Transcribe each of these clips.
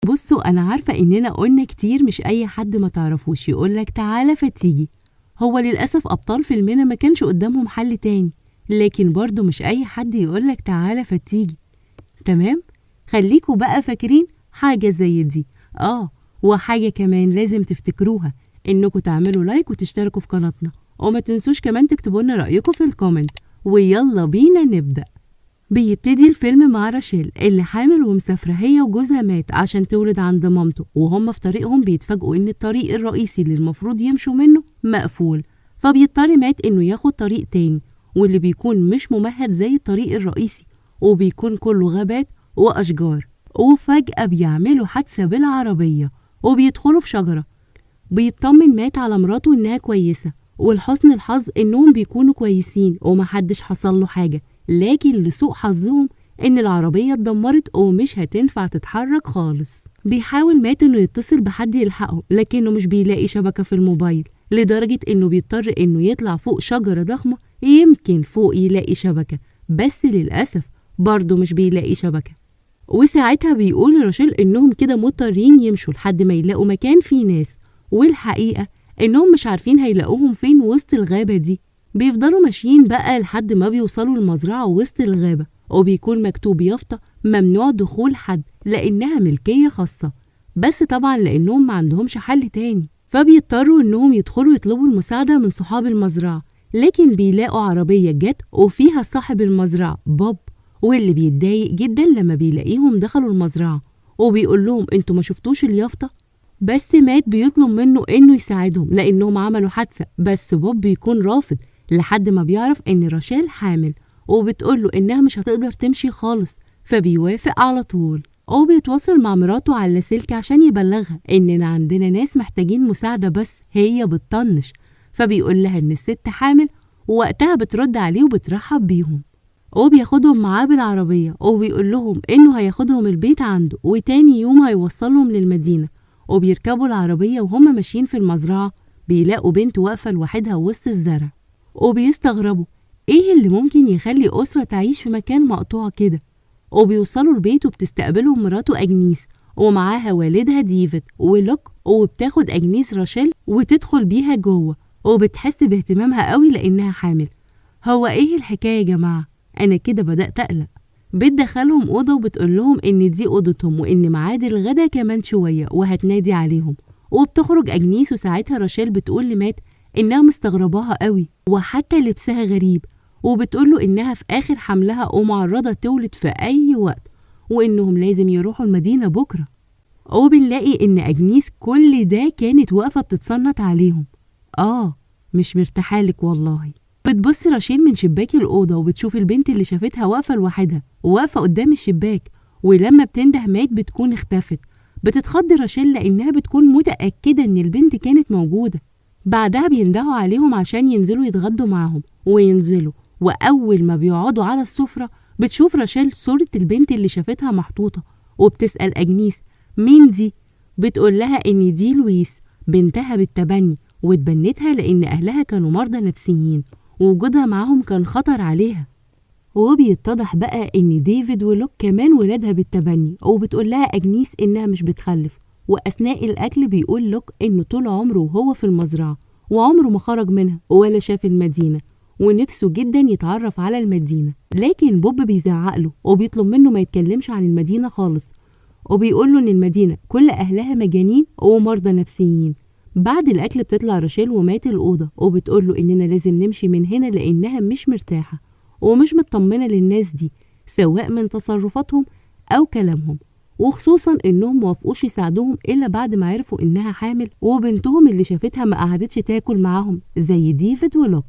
بصوا أنا عارفة إننا قلنا كتير مش أي حد ما تعرفوش يقولك تعالى فتيجي. هو للأسف أبطال فيلمنا ما كانش قدامهم حل تاني، لكن برضو مش أي حد يقولك تعالى فتيجي. تمام؟ خليكوا بقى فاكرين حاجة زي دي. وحاجة كمان لازم تفتكروها، إنكوا تعملوا لايك وتشتركوا في قناتنا، وما تنسوش كمان تكتبوا لنا رأيكم في الكومنت. ويلا بينا نبدأ. بيبتدي الفيلم مع راشيل اللي حامل ومسافرة هي وجوزها مات عشان تولد عند مامته، وهم في طريقهم بيتفاجئوا إن الطريق الرئيسي اللي المفروض يمشوا منه مقفول، فبيضطر مات إنه ياخد طريق تاني واللي بيكون مش ممهد زي الطريق الرئيسي، وبيكون كله غابات وأشجار. وفجأة بيعملوا حادثة بالعربية وبيدخلوا في شجرة. بيطمن مات على مراته إنها كويسة، ولحسن الحظ إنهم بيكونوا كويسين ومحدش حصل له حاجة، لكن لسوء حظهم إن العربية اتدمرت ومش هتنفع تتحرك خالص. بيحاول مات إنه يتصل بحد يلحقه، لكنه مش بيلاقي شبكة في الموبايل، لدرجة إنه بيضطر إنه يطلع فوق شجرة ضخمة يمكن فوق يلاقي شبكة، بس للأسف برضه مش بيلاقي شبكة. وساعتها بيقول راشيل إنهم كده مضطرين يمشوا لحد ما يلاقوا مكان فيه ناس، والحقيقة إنهم مش عارفين هيلاقوهم فين وسط الغابة دي. بيفضلوا ماشيين بقى لحد ما بيوصلوا المزرعة وسط الغابة، وبيكون مكتوب يافطة ممنوع دخول حد لأنها ملكية خاصة، بس طبعا لأنهم ما عندهمش حل تاني فبيضطروا إنهم يدخلوا يطلبوا المساعدة من صحاب المزرعة، لكن بيلاقوا عربية جت وفيها صاحب المزرعة بوب، واللي بيتضايق جدا لما بيلاقيهم دخلوا المزرعة، وبيقول لهم انتوا ما شفتوش اليافطة؟ بس مات بيطلب منه انه يساعدهم لانهم عملوا حادثة، بس بوب بيكون رافض لحد ما بيعرف ان راشيل حامل وبتقوله انها مش هتقدر تمشي خالص، فبيوافق على طول. وبيتواصل مع مراته على اللاسلكي عشان يبلغها اننا عندنا ناس محتاجين مساعدة، بس هي بتطنش، فبيقول لها ان الست حامل، ووقتها بترد عليه وبترحب بيهم، وبياخدهم معاه بالعربية وبيقول لهم انه هياخدهم البيت عنده وتاني يوم هيوصلهم للمدينة. وبيركبوا العربية وهم ماشيين في المزرعة بيلاقوا بنت واقفة لوحدها وسط الزرع، وبيستغربوا ايه اللي ممكن يخلي أسرة تعيش في مكان مقطوع كده. وبيوصلوا البيت وبتستقبلهم مراته أجنيس ومعاها والدها ديفيد ولوك، وبتاخد أجنيس راشيل وتدخل بيها جوه، وبتحس باهتمامها قوي لأنها حامل. هو ايه الحكاية يا جماعة؟ أنا كده بدأت أقلق. بتدخلهم أوضة وبتقول لهم إن دي أوضتهم وإن ميعاد الغدا كمان شوية وهتنادي عليهم، وبتخرج أجنيس. وساعتها راشيل بتقول لمات إنها مستغرباها قوي وحتى لبسها غريب، وبتقوله إنها في آخر حملها ومعرضة تولد في أي وقت، وإنهم لازم يروحوا المدينة بكرة. وبنلاقي إن أجنيس كل ده كانت واقفة بتتصنت عليهم. مش مرتاحالك والله. بتبص راشيل من شباك الأوضة وبتشوف البنت اللي شافتها واقفة لوحدها وواقفة قدام الشباك، ولما بتنده مات بتكون اختفت. بتتخض راشيل لأنها بتكون متأكدة إن البنت كانت موجودة. بعدها بيندهوا عليهم عشان ينزلوا يتغدوا معاهم، وينزلوا وأول ما بيقعدوا على السفرة بتشوف راشيل صورة البنت اللي شافتها محطوطة، وبتسأل أجنيس مين دي؟ بتقول لها إن دي لويس بنتها بالتبني، واتبنتها لأن أهلها كانوا مرضى نفسيين ووجودها معاهم كان خطر عليها. وبيتضح بقى ان ديفيد ولوك كمان ولادها بالتبني، وبتقول لها أجنيس انها مش بتخلف. واثناء الاكل بيقول لوك انه طول عمره وهو في المزرعة وعمره ما خرج منها ولا شاف المدينة، ونفسه جدا يتعرف على المدينة، لكن بوب بيزعق له وبيطلب منه ما يتكلمش عن المدينة خالص، وبيقول له ان المدينة كل اهلها مجانين ومرضى نفسيين. بعد الأكل بتطلع راشيل ومات الأوضة وبتقوله إننا لازم نمشي من هنا لأنها مش مرتاحة ومش مطمنة للناس دي، سواء من تصرفاتهم أو كلامهم، وخصوصا إنهم موافقوش يساعدوهم إلا بعد ما عرفوا إنها حامل، وبنتهم اللي شافتها ما قعدتش تاكل معاهم زي ديفيد ولوك.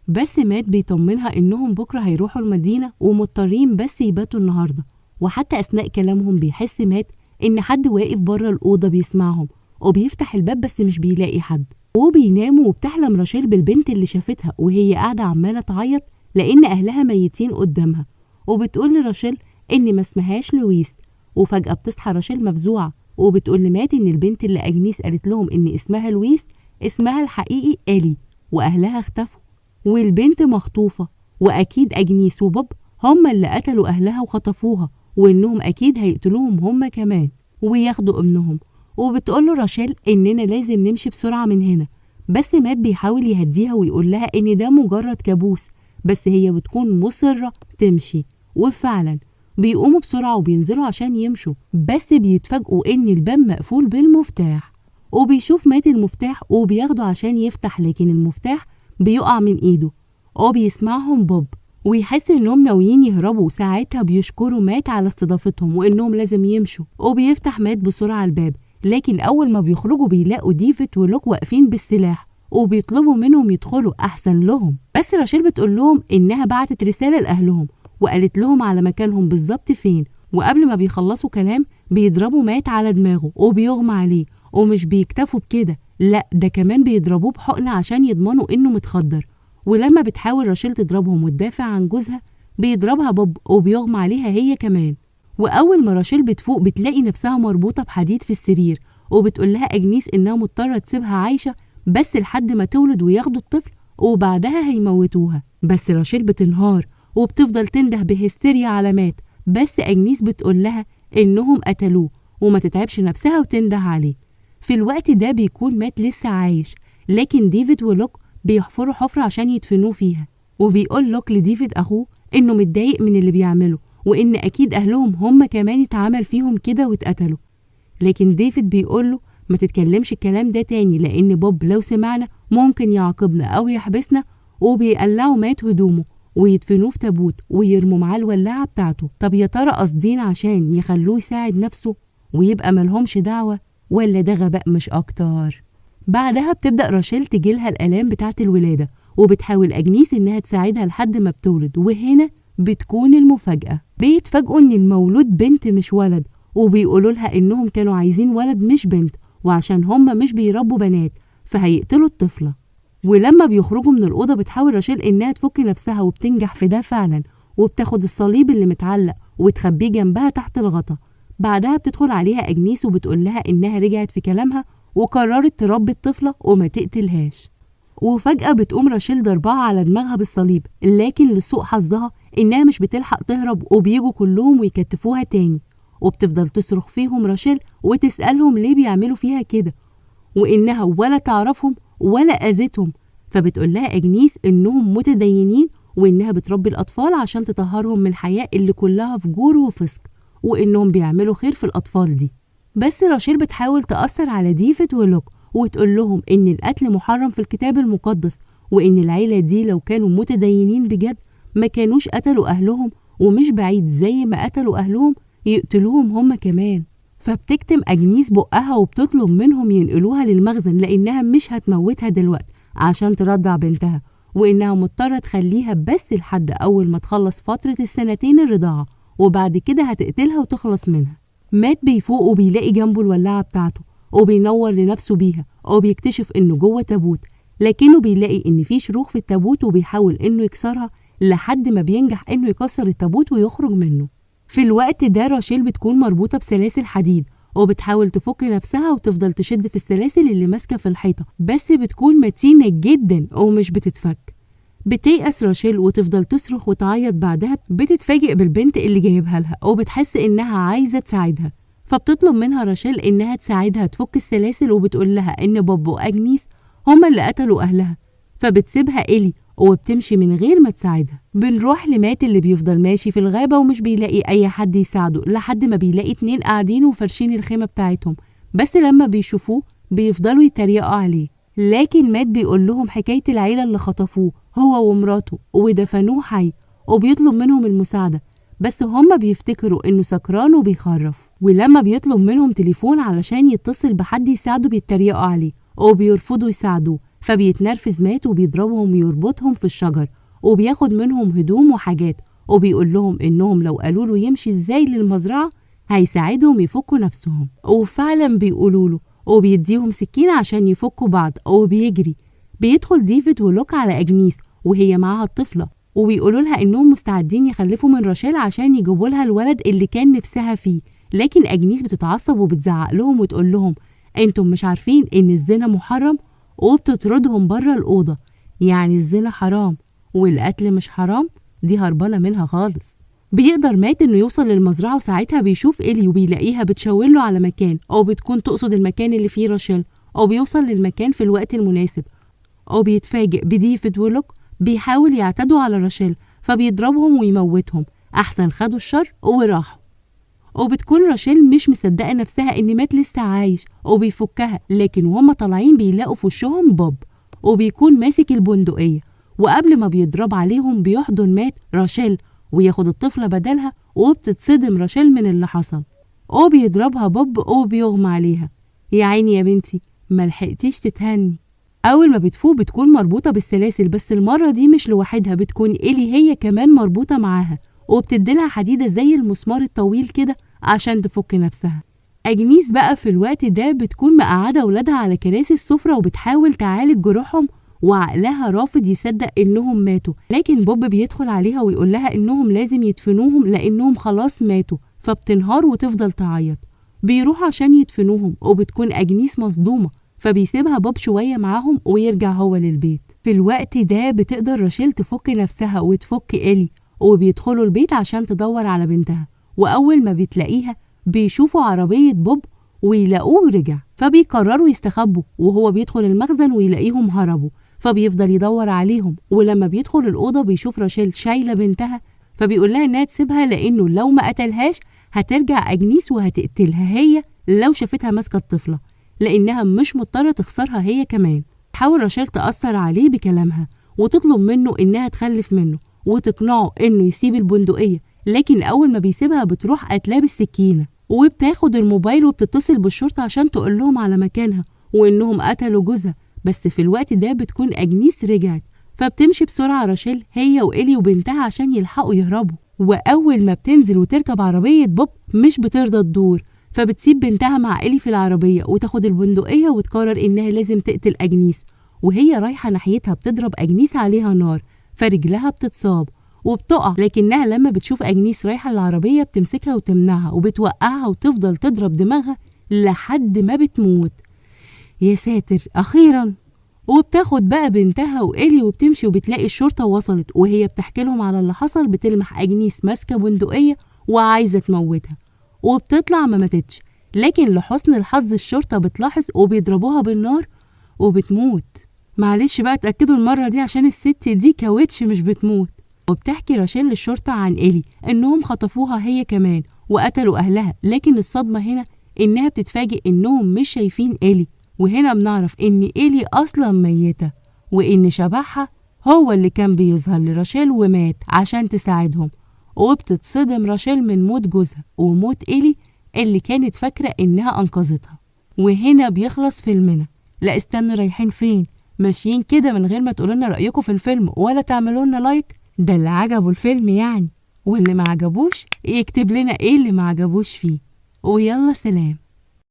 بس مات بيطمنها إنهم بكرة هيروحوا المدينة ومضطرين بس يباتوا النهاردة. وحتى أثناء كلامهم بيحس مات إن حد واقف بره الأوضة بيسمعهم، وبيفتح الباب بس مش بيلاقي حد، وبيناموا. وبتحلم راشيل بالبنت اللي شافتها وهي قاعدة عمالة تعيط لأن أهلها ميتين قدامها، وبتقول لراشيل إن ما اسمهاش لويس. وفجأة بتصحى راشيل مفزوعة وبتقول لمات إن البنت اللي أجنيس قالت لهم إن اسمها لويس اسمها الحقيقي إلي، وأهلها اختفوا والبنت مخطوفة، وأكيد أجنيس وبوب هم اللي قتلوا أهلها وخطفوها، وإنهم أكيد هيقتلوهم هم كمان. وياخدوا ابنهم. وبتقوله راشيل إننا لازم نمشي بسرعة من هنا، بس مات بيحاول يهديها ويقول لها إن ده مجرد كابوس، بس هي بتكون مصرة تمشي. وفعلا بيقوموا بسرعة وبينزلوا عشان يمشوا، بس بيتفاجئوا إن الباب مقفول بالمفتاح. وبيشوف مات المفتاح وبياخده عشان يفتح، لكن المفتاح بيقع من إيده. وبيسمعهم بوب ويحس إنهم ناويين يهربوا، وساعتها بيشكروا مات على استضافتهم وإنهم لازم يمشوا. وبيفتح مات بسرعة الباب، لكن أول ما بيخرجوا بيلاقوا ديفيد ولوك واقفين بالسلاح وبيطلبوا منهم يدخلوا أحسن لهم. بس راشيل بتقول لهم إنها بعتت رسالة لأهلهم وقالت لهم على مكانهم بالظبط فين. وقبل ما بيخلصوا كلام بيضربوا مات على دماغه وبيغمى عليه. ومش بيكتفوا بكده، لا ده كمان بيضربوه بحقنة عشان يضمنوا إنه متخدر. ولما بتحاول راشيل تضربهم وتدافع عن جوزها بيضربها بوب وبيغمى عليها هي كمان. وأول ما راشيل بتفوق بتلاقي نفسها مربوطة بحديد في السرير، وبتقول لها أجنيس إنها مضطرة تسيبها عايشة بس لحد ما تولد وياخدوا الطفل وبعدها هيموتوها. بس راشيل بتنهار وبتفضل تنده بهستيريا على مات، بس أجنيس بتقول لها إنهم قتلوه وما تتعبش نفسها وتنده عليه. في الوقت ده بيكون مات لسه عايش، لكن ديفيد ولوك بيحفروا حفرة عشان يدفنوه فيها. وبيقول لوك لديفيد أخوه إنه متضايق من اللي بيعمله وإن أكيد أهلهم هم كمان اتعمل فيهم كده واتقتلوا. لكن ديفيد بيقوله ما تتكلمش الكلام ده تاني، لأن بوب لو سمعنا ممكن يعاقبنا أو يحبسنا. وبيقلعوا مات هدومه ويدفنوه في تابوت ويرموا معاه الولاعة بتاعته. طب يا ترى قاصدين عشان يخلوه يساعد نفسه ويبقى ملهمش دعوة، ولا ده غباء مش أكتر؟ بعدها بتبدأ راشيل تجيلها الآلام بتاعة الولادة، وبتحاول أجنيس إنها تساعدها لحد ما بتولد. وهنا بتكون المفاجأة، بيتفاجئوا إن المولود بنت مش ولد، وبيقولوا لها إنهم كانوا عايزين ولد مش بنت، وعشان هم مش بيربوا بنات فهيقتلوا الطفلة. ولما بيخرجوا من الأوضة بتحاول راشيل إنها تفك نفسها وبتنجح في ده فعلا، وبتاخد الصليب اللي متعلق وتخبيه جنبها تحت الغطا. بعدها بتدخل عليها أجنيس وبتقول لها إنها رجعت في كلامها وقررت تربي الطفلة وما تقتلهاش. وفجأة بتقوم راشيل ضربها على دماغها بالصليب، لكن لسوء حظها إنها مش بتلحق تهرب وبيجوا كلهم ويكتفوها تاني. وبتفضل تصرخ فيهم راشيل وتسألهم ليه بيعملوا فيها كده، وإنها ولا تعرفهم ولا أذتهم. فبتقول لها أجنيس إنهم متدينين وإنها بتربي الأطفال عشان تطهرهم من الحياة اللي كلها فجور وفسق، وإنهم بيعملوا خير في الأطفال دي. بس راشيل بتحاول تأثر على ديفيد ولوك وتقول لهم إن القتل محرم في الكتاب المقدس، وإن العيلة دي لو كانوا متدينين بجد ما كانوش قتلوا أهلهم، ومش بعيد زي ما قتلوا أهلهم يقتلوهم هم كمان. فبتكتم أجنيس بقها وبتطلب منهم ينقلوها للمخزن، لأنها مش هتموتها دلوقتي عشان ترضع بنتها، وإنها مضطرة تخليها بس لحد أول ما تخلص فترة السنتين الرضاعة، وبعد كده هتقتلها وتخلص منها. مات بيفوق وبيلاقي جنبه الولاعة بتاعته وبينور لنفسه بيها، وبيكتشف إنه جوه تابوت، لكنه بيلاقي إن في شروخ في التابوت وبيحاول إنه يكسرها لحد ما بينجح إنه يكسر التابوت ويخرج منه. في الوقت ده راشيل بتكون مربوطة بسلاسل حديد وبتحاول تفك نفسها وتفضل تشد في السلاسل اللي ماسكة في الحيطة، بس بتكون متينة جدا ومش بتتفك. بتيأس راشيل وتفضل تصرخ وتعيط. بعدها بتتفاجئ بالبنت اللي جايبها لها وبتحس إنها عايزة تساعدها، فبتطلب منها راشيل إنها تساعدها تفك السلاسل، وبتقول لها إن بوب وأجنيس هما اللي قتلوا أهلها. فبتسيبها إلي وبتمشي من غير ما تساعدها. بنروح لمات اللي بيفضل ماشي في الغابة ومش بيلاقي أي حد يساعده لحد ما بيلاقي 2 قاعدين وفرشين الخيمة بتاعتهم، بس لما بيشوفوه بيفضلوا يتريقوا عليه. لكن مات بيقول لهم حكاية العيلة اللي خطفوه هو ومراته ودفنوه حي، وبيطلب منهم المساعدة، بس هم بيفتكروا إنه سكران وبيخرف. ولما بيطلب منهم تليفون علشان يتصل بحد يساعده بيتريقوا عليه وبيرفضوا يساعدوه. فبيتنرفز مات وبيضربهم ويربطهم في الشجر وبياخد منهم هدوم وحاجات، وبيقول لهم إنهم لو قالوا له يمشي إزاي للمزرعة هيساعدهم يفكوا نفسهم. وفعلا بيقولوا له وبيديهم سكينة عشان يفكوا بعض وبيجري. بيدخل ديفيد ولوك على أجنيس وهي معاها الطفلة، وبيقولوا لها إنهم مستعدين يخلفوا من راشيل عشان يجيبوا لها الولد اللي كان نفسها فيه. لكن أجنيس بتتعصب وبتزعق لهم وتقول لهم أنتم مش عارفين إن الزنا محرم، وبتطردهم بره الأوضة. يعني الزنا حرام والقتل مش حرام، دي هربانة منها خالص. بيقدر مات إنه يوصل للمزرعة، وساعتها بيشوف إيلي وبيلاقيها بتشاورله على مكان، أو بتكون تقصد المكان اللي فيه راشيل، أو بيوصل للمكان في الوقت المناسب، أو بيتفاجئ بديفيد ولوك بيحاول يعتدوا على راشيل فبيضربهم ويموتهم. أحسن خدوا الشر وراحوا. وبتكون راشيل مش مصدقة نفسها إن مات لسه عايش وبيفكها، لكن وهم طالعين بيلاقوا في وشهم بوب وبيكون ماسك البندقية، وقبل ما بيضرب عليهم بيحضن مات راشيل وياخد الطفلة بدلها، وبتتصدم راشيل من اللي حصل، وبيضربها بوب وبيغمى عليها. يا عيني يا بنتي ملحقتيش تتهني. أول ما بتفوق بتكون مربوطة بالسلاسل، بس المرة دي مش لوحدها، بتكون إيلي هي كمان مربوطة معاها، وبتديلها حديدة زي المسمار الطويل كده عشان تفك نفسها. أجنيس بقى في الوقت ده بتكون مقعدة ولادها على كراسي السفرة وبتحاول تعالج جروحهم، وعقلها رافض يصدق إنهم ماتوا، لكن بوب بيدخل عليها ويقول لها إنهم لازم يدفنوهم لأنهم خلاص ماتوا، فبتنهار وتفضل تعيط. بيروح عشان يدفنوهم، وبتكون أجنيس مصدومة، فبيسيبها بوب شوية معاهم ويرجع هو للبيت. في الوقت ده بتقدر راشيل تفك نفسها وتفك إيلي، وبيدخلوا البيت عشان تدور على بنتها، وأول ما بتلاقيها بيشوفوا عربية بوب ويلاقوه رجع، فبيقرروا يستخبوا، وهو بيدخل المخزن ويلاقيهم هربوا، فبيفضل يدور عليهم. ولما بيدخل الأوضة بيشوف راشيل شايلة بنتها، فبيقول لها إنها تسيبها لأنه لو ما قتلهاش هترجع أجنيس وهتقتلها هي لو شافتها ماسكة الطفلة، لأنها مش مضطرة تخسرها هي كمان. تحاول راشيل تأثر عليه بكلامها وتطلب منه إنها تخلف منه، وتقنعه إنه يسيب البندقية، لكن أول ما بيسيبها بتروح قتلاه بالسكينة، وبتاخد الموبايل وبتتصل بالشرطة عشان تقول لهم على مكانها وإنهم قتلوا جوزها. بس في الوقت ده بتكون أجنيس رجعت، فبتمشي بسرعة راشيل هي وإيلي وبنتها عشان يلحقوا يهربوا. وأول ما بتنزل وتركب عربية بوب مش بترضى تدور، فبتسيب بنتها مع إيلي في العربية وتاخد البندقية وتقرر إنها لازم تقتل أجنيس. وهي رايحة ناحيتها بتضرب أجنيس عليها نار، فرجلها بتتصاب وبتقع، لكنها لما بتشوف أجنيس رايحة العربية بتمسكها وتمنعها وبتوقعها وتفضل تضرب دماغها لحد ما بتموت. يا ساتر أخيرا. وبتاخد بقى بنتها وإيلي وبتمشي، وبتلاقي الشرطة وصلت وهي بتحكي لهم على اللي حصل. بتلمح أجنيس ماسكة بندقية وعايزة تموتها، وبتطلع ما ماتتش، لكن لحسن الحظ الشرطة بتلاحظ وبيضربوها بالنار وبتموت. معلش بقى اتأكدوا المرة دي عشان الست دي كاوتش مش بتموت. وبتحكي راشيل للشرطة عن إيلي إنهم خطفوها هي كمان وقتلوا أهلها، لكن الصدمة هنا إنها بتتفاجئ إنهم مش شايفين إيلي، وهنا بنعرف إن إيلي أصلا ميتة، وإن شبحها هو اللي كان بيظهر لراشيل ومات عشان تساعدهم. وبتتصدم راشيل من موت جوزها وموت إيلي اللي كانت فاكرة إنها أنقذتها. وهنا بيخلص فيلمنا. لا استنوا، رايحين فين؟ ماشيين كده من غير ما تقولولنا رأيكم في الفيلم ولا تعملولنا لايك؟ ده اللي عجبه الفيلم يعني، واللي ما عجبوش يكتب لنا ايه اللي ما عجبوش فيه. ويلا سلام.